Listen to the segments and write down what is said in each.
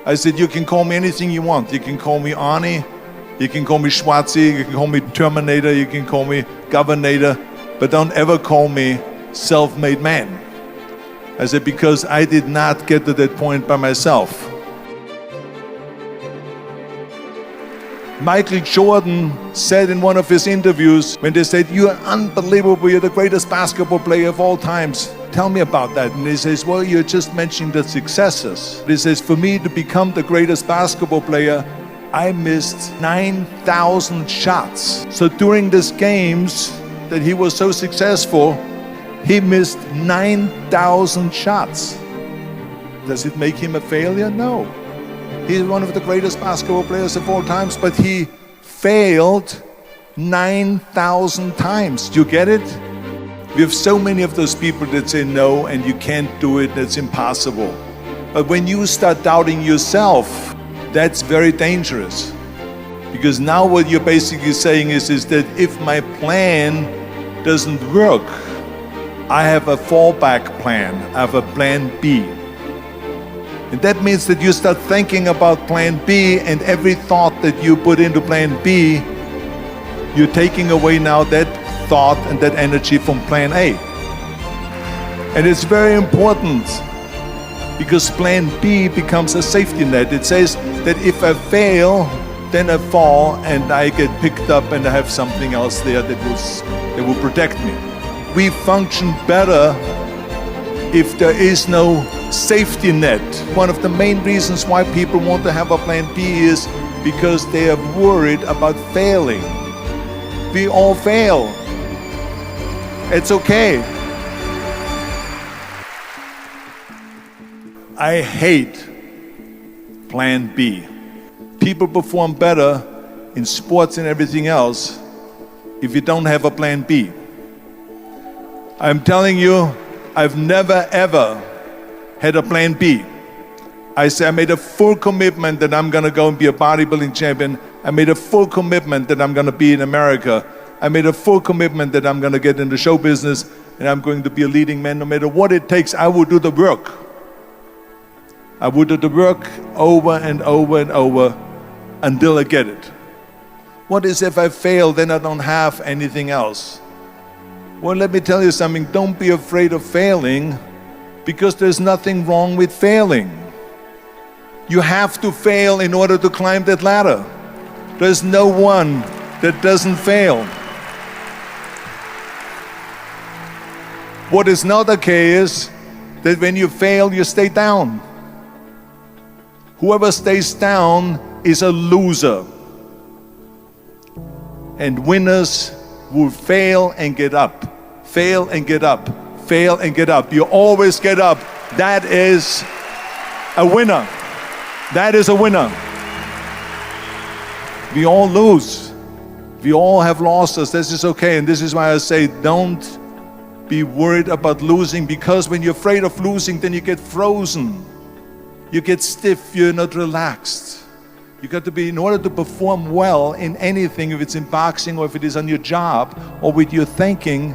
I said, you can call me anything you want. You can call me Arnie, you can call me Schwarzy, you can call me Terminator, you can call me Governator, but don't ever call me self-made man. I said, because I did not get to that point by myself. Michael Jordan said in one of his interviews, when they said, you are unbelievable, you're the greatest basketball player of all times. Tell me about that. And he says, well, you're just mentioning the successes. He says, for me to become the greatest basketball player, I missed 9,000 shots. So during these games that he was so successful, he missed 9,000 shots. Does it make him a failure? No. He's one of the greatest basketball players of all times, but he failed 9,000 times. Do you get it? We have so many of those people that say no, and you can't do it, that's impossible. But when you start doubting yourself, that's very dangerous. Because now what you're basically saying is that if my plan doesn't work, I have a fallback plan, I have a plan B. And that means that you start thinking about plan B, and every thought that you put into plan B, you're taking away now that thought and that energy from plan A. And it's very important because plan B becomes a safety net. It says that if I fail, then I fall and I get picked up and I have something else there that will protect me. We function better if there is no safety net. One of the main reasons why people want to have a plan B is because they are worried about failing. We all fail. It's okay. I hate plan B. People perform better in sports and everything else if you don't have a plan B. I'm telling you, I've never ever had a plan B. I made a full commitment that I'm gonna go and be a bodybuilding champion. I made a full commitment that I'm gonna be in America. I made a full commitment that I'm gonna get into show business and I'm going to be a leading man. No matter what it takes, I will do the work. I will do the work over and over and over until I get it. What is if I fail, then I don't have anything else? Well, let me tell you something. Don't be afraid of failing, because there's nothing wrong with failing. You have to fail in order to climb that ladder. There's no one that doesn't fail. What is not okay is that when you fail, you stay down. Whoever stays down is a loser. And winners will fail and get up. Fail and get up. Fail and get up. You always get up. That is a winner. That is a winner. We all lose. We all have losses. This is okay. And this is why I say don't be worried about losing, because when you're afraid of losing, then you get frozen. You get stiff. You're not relaxed. You got to be, in order to perform well in anything, if it's in boxing or if it is on your job or with your thinking,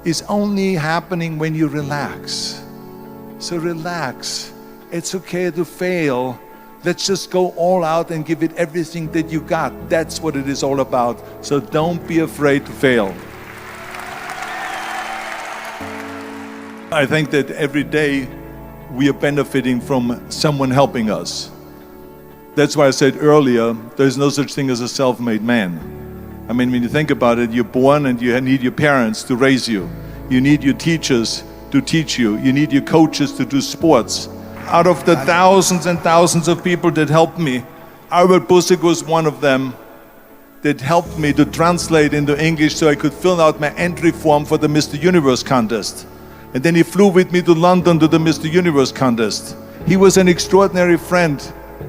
is only happening when you relax. So relax. It's okay to fail. Let's just go all out and give it everything that you got. That's what it is all about. So don't be afraid to fail. I think that every day we are benefiting from someone helping us. That's why I said earlier, there's no such thing as a self-made man. I mean, when you think about it, you're born and you need your parents to raise you. You need your teachers to teach you. You need your coaches to do sports. Out of the thousands and thousands of people that helped me, Albert Bussig was one of them that helped me to translate into English so I could fill out my entry form for the Mr. Universe contest. And then he flew with me to London to the Mr. Universe contest. He was an extraordinary friend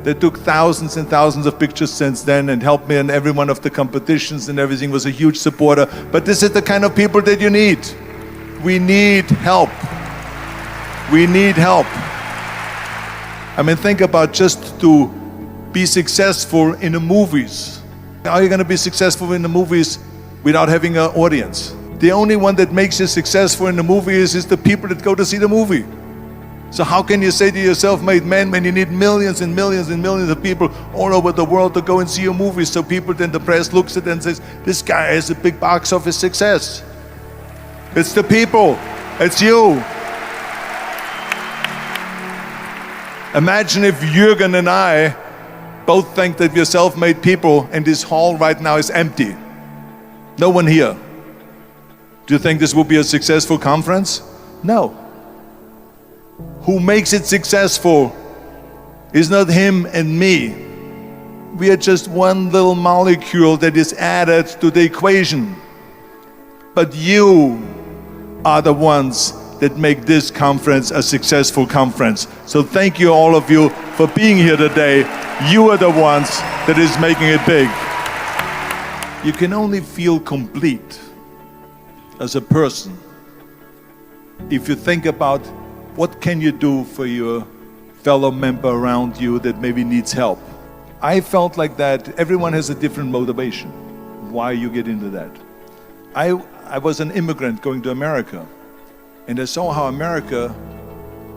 that took thousands and thousands of pictures since then and helped me in every one of the competitions and everything, was a huge supporter. But this is the kind of people that you need. We need help. We need help. I mean, think about just to be successful in the movies. How are you going to be successful in the movies without having an audience? The only one that makes you successful in the movie is the people that go to see the movie. So how can you say to your self-made man when you need millions and millions and millions of people all over the world to go and see your movies, so people, then the press looks at it and says, this guy has a big box office success. It's the people, it's you. Imagine if Jürgen and I both think that we're self-made people and this hall right now is empty. No one here. Do you think this will be a successful conference? No. Who makes it successful is not him and me. We are just one little molecule that is added to the equation. But you are the ones that make this conference a successful conference. So thank you, all of you, for being here today. You are the ones that is making it big. You can only feel complete as a person if you think about what can you do for your fellow member around you that maybe needs help. I felt like that everyone has a different motivation why you get into that. I was an immigrant going to America, and I saw how America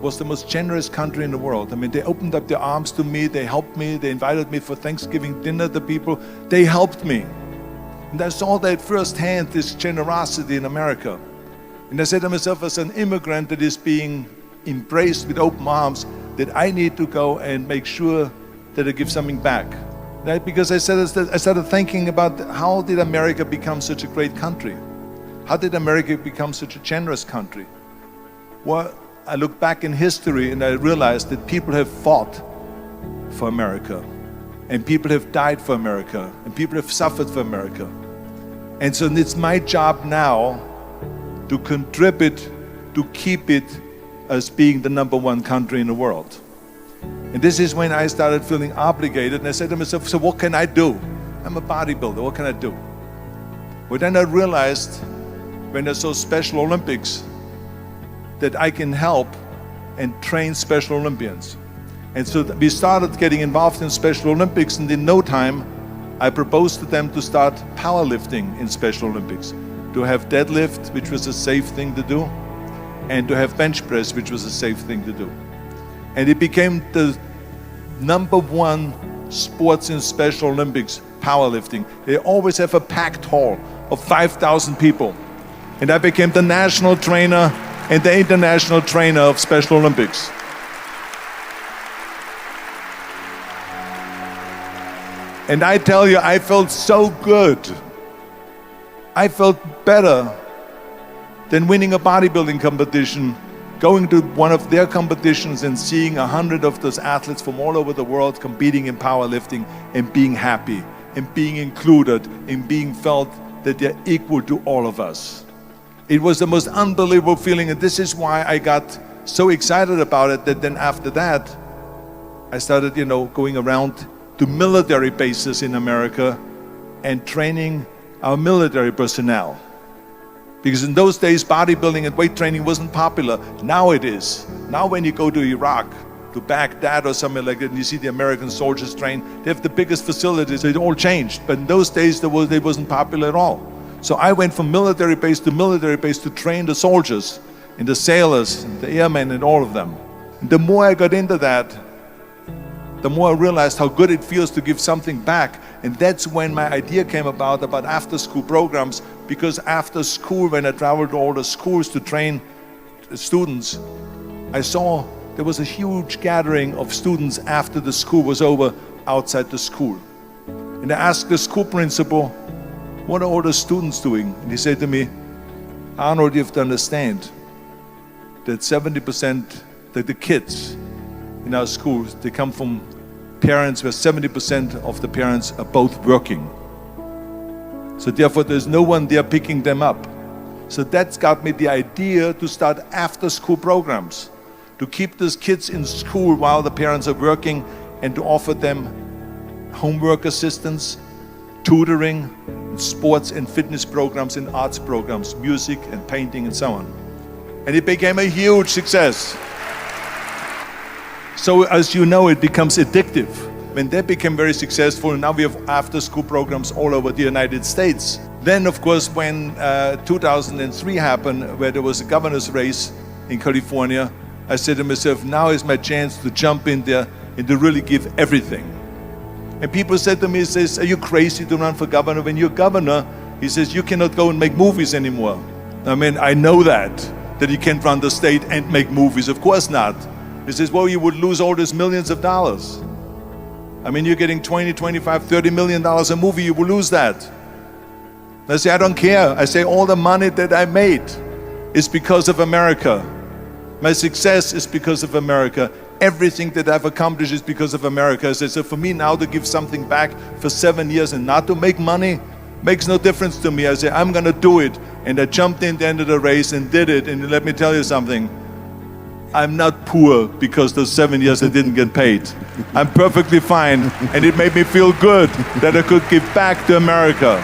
was the most generous country in the world. I mean, they opened up their arms to me, they helped me, they invited me for Thanksgiving dinner to people, they helped me. And I saw that firsthand, this generosity in America. And I said to myself, as an immigrant that is being embraced with open arms, that I need to go and make sure that I give something back. Right? Because I started thinking about how did America become such a great country? How did America become such a generous country? Well, I look back in history and I realized that people have fought for America, and people have died for America, and people have suffered for America. And so it's my job now to contribute to keep it as being the #1 country in the world. And this is when I started feeling obligated, and I said to myself, so what can I do? I'm a bodybuilder, what can I do? Well, then I realized when I saw Special Olympics that I can help and train Special Olympians. And so we started getting involved in Special Olympics, and in no time I proposed to them to start powerlifting in Special Olympics, to have deadlift, which was a safe thing to do, and to have bench press, which was a safe thing to do. And it became the #1 sports in Special Olympics, powerlifting. They always have a packed hall of 5,000 people. And I became the national trainer and the international trainer of Special Olympics. And I tell you, I felt so good. I felt better than winning a bodybuilding competition, going to one of their competitions and seeing 100 of those athletes from all over the world competing in powerlifting and being happy and being included and being felt that they're equal to all of us. It was the most unbelievable feeling, and this is why I got so excited about it that then after that, I started, going around to military bases in America and training our military personnel. Because in those days, bodybuilding and weight training wasn't popular. Now it is. Now when you go to Iraq, to Baghdad or somewhere like that, and you see the American soldiers train, they have the biggest facilities. It all changed. But in those days, it wasn't popular at all. So I went from military base to train the soldiers and the sailors and the airmen and all of them. And the more I got into that, the more I realized how good it feels to give something back. And that's when my idea came about after-school programs, because after school, when I traveled to all the schools to train students, I saw there was a huge gathering of students after the school was over outside the school. And I asked the school principal, what are all the students doing? And he said to me, Arnold, you have to understand that 70% that the kids in our schools, they come from parents where 70% of the parents are both working. So therefore there's no one there picking them up. So that's got me the idea to start after school programs, to keep those kids in school while the parents are working, and to offer them homework assistance, tutoring, sports and fitness programs and arts programs, music and painting and so on. And it became a huge success. So as you know, it becomes addictive. When that became very successful, now we have after-school programs all over the United States. Then, of course, when 2003 happened, where there was a governor's race in California, I said to myself, now is my chance to jump in there and to really give everything. And people said to me, he says, are you crazy to run for governor? When you're governor, he says, you cannot go and make movies anymore. I mean, I know that you can't run the state and make movies. Of course not. He says, well, you would lose all these millions of dollars. I mean, you're getting 20, 25, $30 million a movie, you will lose that. I say, I don't care. I say, all the money that I made is because of America. My success is because of America. Everything that I've accomplished is because of America. I say, so for me now to give something back for 7 years and not to make money makes no difference to me. I say, I'm gonna do it. And I jumped in the end of the race and did it. And let me tell you something. I'm not poor because those 7 years I didn't get paid. I'm perfectly fine. And it made me feel good that I could give back to America.